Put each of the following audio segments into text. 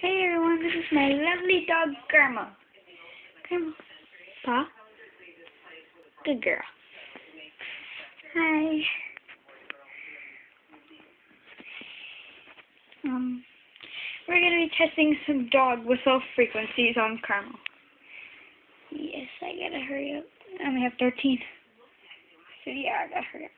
Hey everyone, this is my lovely dog, Grandma. Grandma. Pa? Good girl. Hi. We're going to be testing some dog whistle frequencies on Carmel. Yes, I gotta hurry up. I only have 13. So yeah, I gotta hurry up.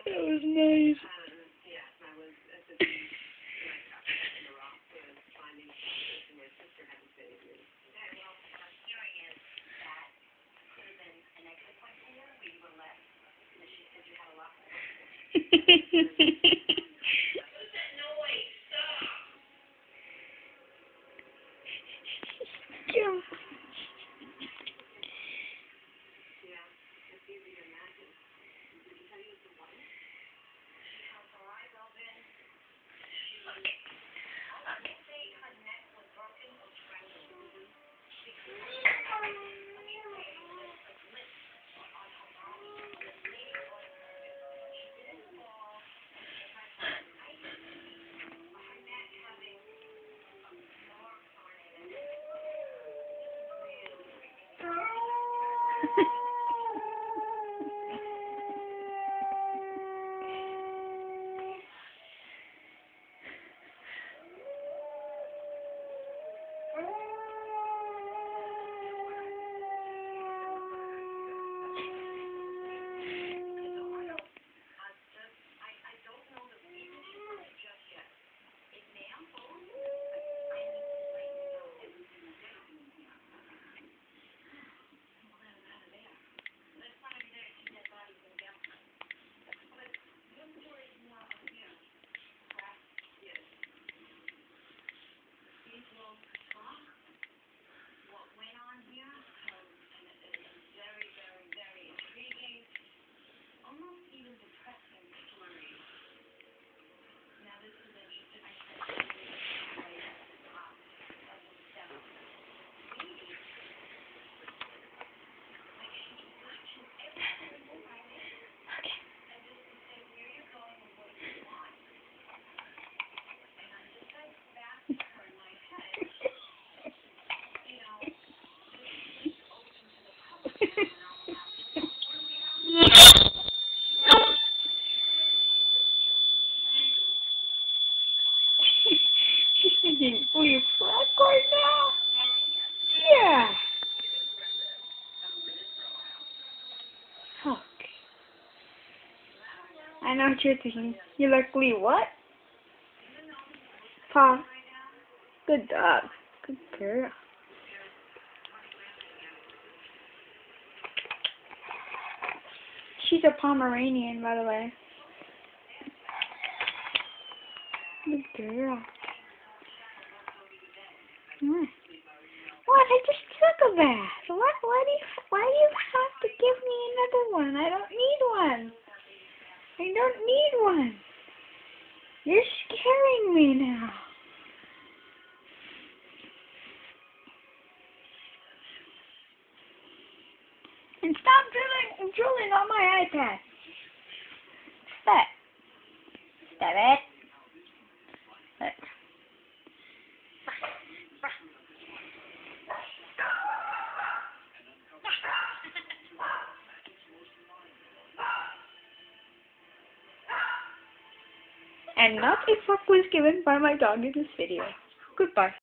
That was nice. Yeah. She's thinking, oh, you're black right now? Yeah. Okay. I know what you're thinking. You're like, Lee, what? Pa. Good dog. Good girl. She's a Pomeranian, by the way. Good girl. What? I just took a bath. Why do you have to give me another one? I don't need one. I don't need one. You're scaring me now. And stop drooling on my iPad. Stop. Stop it. And not a fuck was given by my dog in this video. Goodbye.